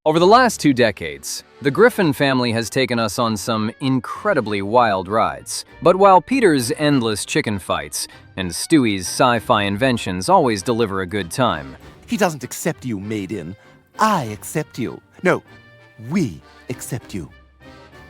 Over the last 2 decades, the Griffin family has taken us on some incredibly wild rides. But while Peter's endless chicken fights and Stewie's sci-fi inventions always deliver a good time, He doesn't accept you, maiden. I accept you. No, we accept you.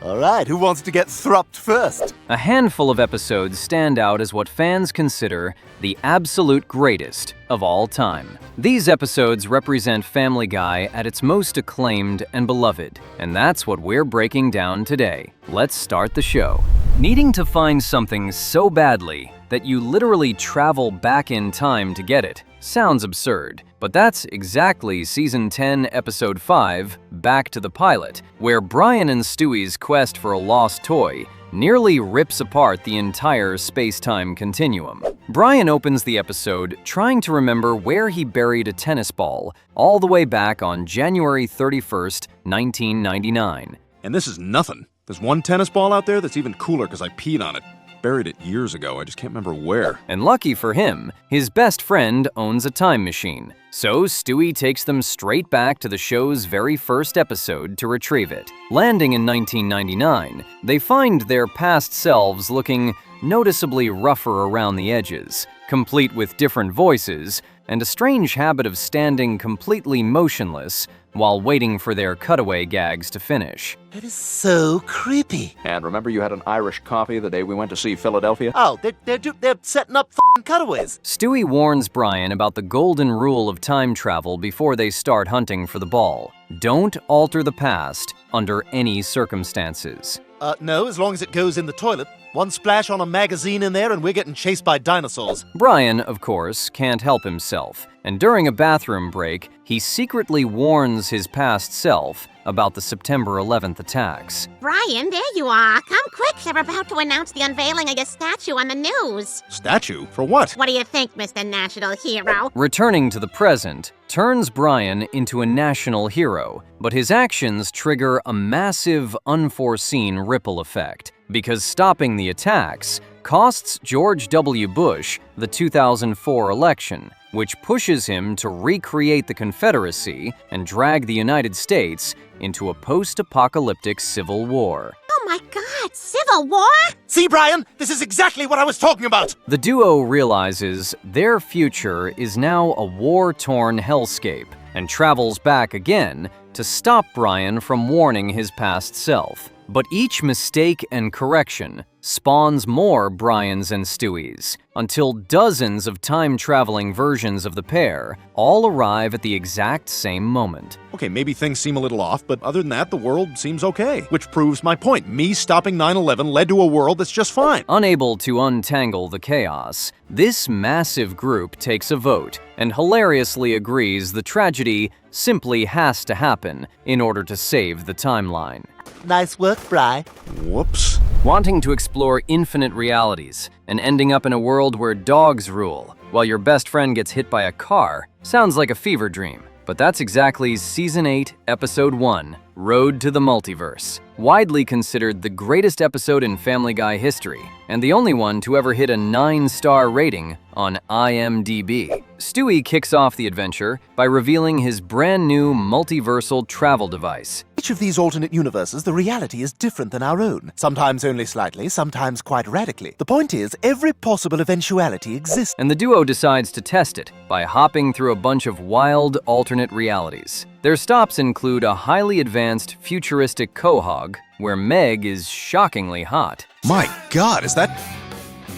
All right, who wants to get thrupped first? a handful of episodes stand out as what fans consider the absolute greatest of all time. These episodes represent Family Guy at its most acclaimed and beloved, and that's what we're breaking down today. Let's start the show. Needing to find something so badly that you literally travel back in time to get it sounds absurd, but that's exactly Season 10, Episode 5, Back to the Pilot, where Brian and Stewie's quest for a lost toy nearly rips apart the entire space-time continuum. Brian opens the episode trying to remember where he buried a tennis ball all the way back on January 31st, 1999. And this is nothing. There's one tennis ball out there that's even cooler because I peed on it. Buried it years ago, I just can't remember where. And lucky for him, his best friend owns a time machine. So Stewie takes them straight back to the show's very first episode to retrieve it. Landing in 1999, they find their past selves looking noticeably rougher around the edges, complete with different voices and a strange habit of standing completely motionless while waiting for their cutaway gags to finish. That is so creepy. And remember you had an Irish coffee the day we went to see Philadelphia? Oh, they're setting up f***ing cutaways. Stewie warns Brian about the golden rule of time travel before they start hunting for the ball. Don't alter the past under any circumstances. No, as long as it goes in the toilet. One splash on a magazine in there and we're getting chased by dinosaurs. Brian, of course, can't help himself, and during a bathroom break, he secretly warns his past self about the September 11th attacks. Brian, there you are. Come quick, they're about to announce the unveiling of your statue on the news. Statue? For what? What do you think, Mr. National Hero? Returning to the present turns Brian into a national hero, but his actions trigger a massive, unforeseen ripple effect, because stopping the attacks costs George W. Bush the 2004 election, which pushes him to recreate the Confederacy and drag the United States into a post-apocalyptic civil war. Oh my God, Civil War? See, Brian, this is exactly what I was talking about. The duo realizes their future is now a war-torn hellscape and travels back again to stop Brian from warning his past self. But each mistake and correction spawns more Brians and Stewies, until dozens of time-traveling versions of the pair all arrive at the exact same moment. Okay, maybe things seem a little off, but other than that, the world seems okay. Which proves my point. Me stopping 9/11 led to a world that's just fine. Unable to untangle the chaos, this massive group takes a vote and hilariously agrees the tragedy simply has to happen in order to save the timeline. Nice work, Bri. Whoops. Wanting to explore infinite realities and ending up in a world where dogs rule while your best friend gets hit by a car sounds like a fever dream. But that's exactly Season 8, Episode 1, Road to the Multiverse. Widely considered the greatest episode in Family Guy history, and the only one to ever hit a 9-star rating on IMDb. Stewie kicks off the adventure by revealing his brand new multiversal travel device. Each of these alternate universes, the reality is different than our own. Sometimes only slightly, sometimes quite radically. The point is, every possible eventuality exists. And the duo decides to test it by hopping through a bunch of wild alternate realities. Their stops include a highly advanced futuristic quahog, where Meg is shockingly hot. My God, is that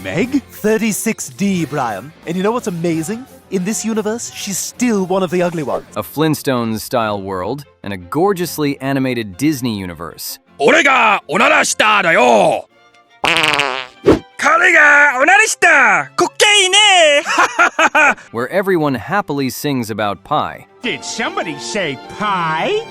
Meg? 36D, Brian. And you know what's amazing? In this universe, she's still one of the ugly ones. A Flintstones-style world, and a gorgeously animated Disney universe. 俺がおならしただよ彼がおならした滑稽ね where everyone happily sings about pie. Did somebody say pie?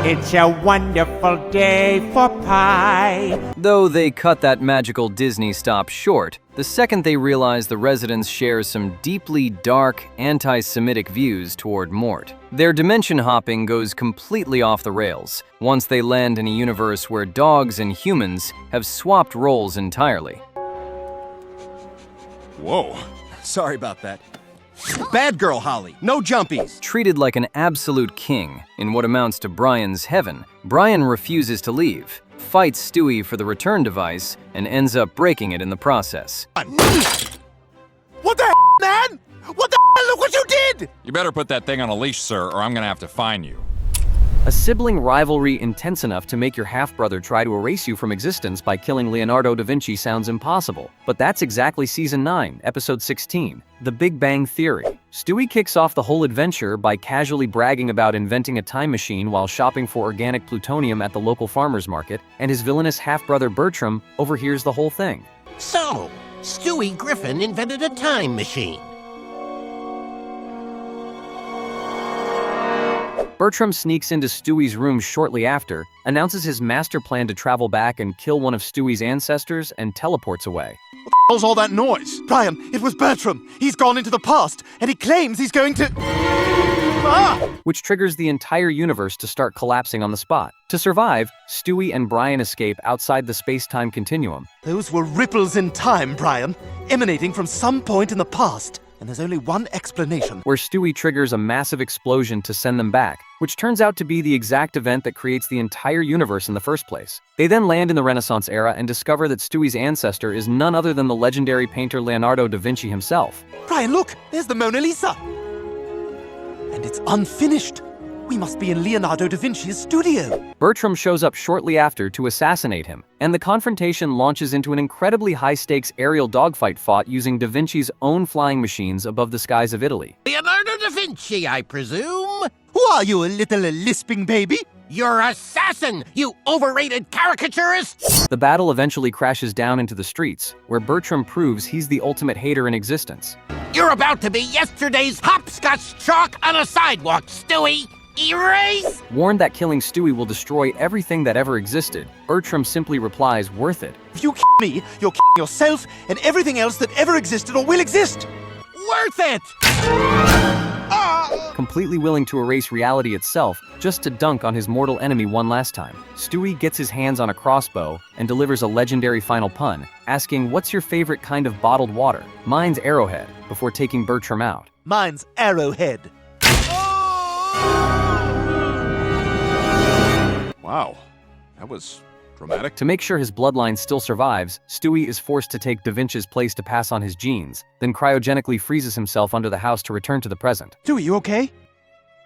It's a wonderful day for pie. Though they cut that magical Disney stop short, the second they realize the residents share some deeply dark, anti-Semitic views toward Mort. Their dimension hopping goes completely off the rails once they land in a universe where dogs and humans have swapped roles entirely. Whoa. Sorry about that. Bad girl Holly, no jumpies. Treated like an absolute king in what amounts to Brian's heaven, Brian refuses to leave, fights Stewie for the return device, and ends up breaking it in the process. What the man? What the look what you did! You better put that thing on a leash, sir, or I'm gonna have to fine you. A sibling rivalry intense enough to make your half-brother try to erase you from existence by killing Leonardo da Vinci sounds impossible. But that's exactly Season 9, Episode 16, The Big Bang Theory. Stewie kicks off the whole adventure by casually bragging about inventing a time machine while shopping for organic plutonium at the local farmer's market, and his villainous half-brother Bertram overhears the whole thing. So, Stewie Griffin invented a time machine. Bertram sneaks into Stewie's room shortly after, announces his master plan to travel back and kill one of Stewie's ancestors, and teleports away. What the hell's all that noise? Brian, it was Bertram. He's gone into the past, and he claims he's going to... Which triggers the entire universe to start collapsing on the spot. To survive, Stewie and Brian escape outside the space-time continuum. Those were ripples in time, Brian, emanating from some point in the past. And there's only one explanation. Where Stewie triggers a massive explosion to send them back, which turns out to be the exact event that creates the entire universe in the first place. They then land in the Renaissance era and discover that Stewie's ancestor is none other than the legendary painter Leonardo da Vinci himself. Brian, look! There's the Mona Lisa! And it's unfinished. We must be in Leonardo da Vinci's studio. Bertram shows up shortly after to assassinate him, and the confrontation launches into an incredibly high-stakes aerial dogfight fought using da Vinci's own flying machines above the skies of Italy. Leonardo da Vinci, I presume? Who are you, a little lisping baby? You're assassin, you overrated caricaturist! The battle eventually crashes down into the streets, where Bertram proves he's the ultimate hater in existence. You're about to be yesterday's hopscotch chalk on a sidewalk, Stewie! Erase! Warned that killing Stewie will destroy everything that ever existed, Bertram simply replies, worth it. If you kill me, you're killing yourself and everything else that ever existed or will exist. Worth it! Completely willing to erase reality itself, just to dunk on his mortal enemy one last time. Stewie gets his hands on a crossbow and delivers a legendary final pun, asking, "What's your favorite kind of bottled water?" "Mine's Arrowhead," before taking Bertram out. Mine's Arrowhead. Wow, that was dramatic. To make sure his bloodline still survives, Stewie is forced to take Da Vinci's place to pass on his genes, then cryogenically freezes himself under the house to return to the present. Stewie, you okay?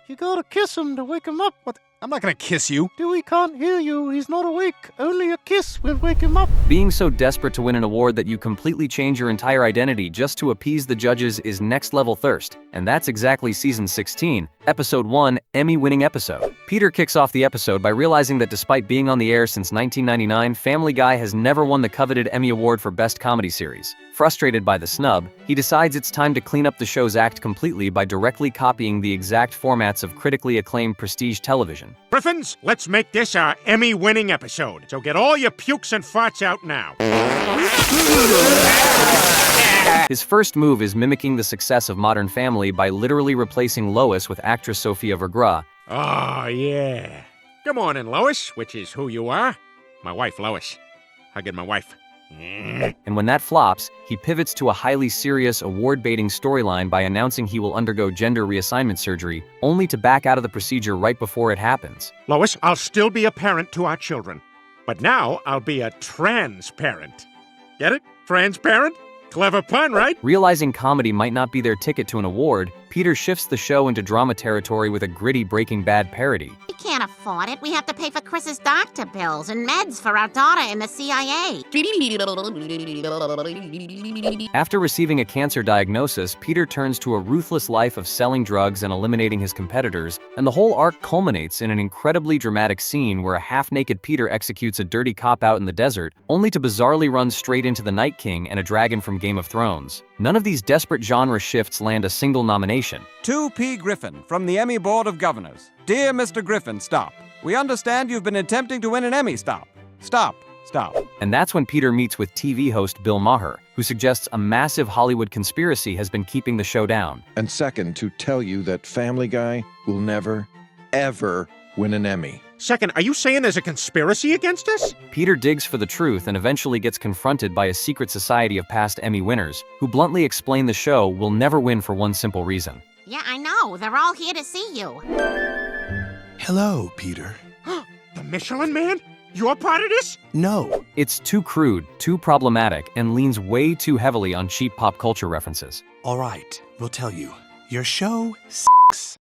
You gotta kiss him to wake him up. What? I'm not gonna kiss you. Dewey can't hear you. He's not awake. Only a kiss will wake him up. Being so desperate to win an award that you completely change your entire identity just to appease the judges is next-level thirst, and that's exactly Season 16, Episode 1, Emmy-winning episode. Peter kicks off the episode by realizing that despite being on the air since 1999, Family Guy has never won the coveted Emmy Award for Best Comedy Series. Frustrated by the snub, he decides it's time to clean up the show's act completely by directly copying the exact formats of critically acclaimed prestige television. Griffins, let's make this our Emmy-winning episode. So get all your pukes and farts out now. His first move is mimicking the success of Modern Family by literally replacing Lois with actress Sofia Vergara. Oh, yeah. Good morning, Lois, which is who you are. My wife, Lois. Hugging my wife. And when that flops, he pivots to a highly serious, award-baiting storyline by announcing he will undergo gender reassignment surgery, only to back out of the procedure right before it happens. Lois, I'll still be a parent to our children. But now I'll be a trans parent. Get it? Transparent? Clever pun, right? Realizing comedy might not be their ticket to an award, Peter shifts the show into drama territory with a gritty Breaking Bad parody. We can't afford it. We have to pay for Chris's doctor bills and meds for our daughter in the CIA. After receiving a cancer diagnosis, Peter turns to a ruthless life of selling drugs and eliminating his competitors, and the whole arc culminates in an incredibly dramatic scene where a half-naked Peter executes a dirty cop out in the desert, only to bizarrely run straight into the Night King and a dragon from Game of Thrones. None of these desperate genre shifts land a single nomination. 2P Griffin from the Emmy Board of Governors. Dear Mr. Griffin, stop. We understand you've been attempting to win an Emmy. Stop. Stop. Stop. And that's when Peter meets with TV host Bill Maher, who suggests a massive Hollywood conspiracy has been keeping the show down. And second, to tell you that Family Guy will never, ever win an Emmy. Second, are you saying there's a conspiracy against us? Peter digs for the truth and eventually gets confronted by a secret society of past Emmy winners, who bluntly explain the show will never win for one simple reason. Yeah, I know. They're all here to see you. Hello, Peter. The Michelin Man? You're part of this? No. It's too crude, too problematic, and leans way too heavily on cheap pop culture references. All right, we'll tell you. Your show sucks.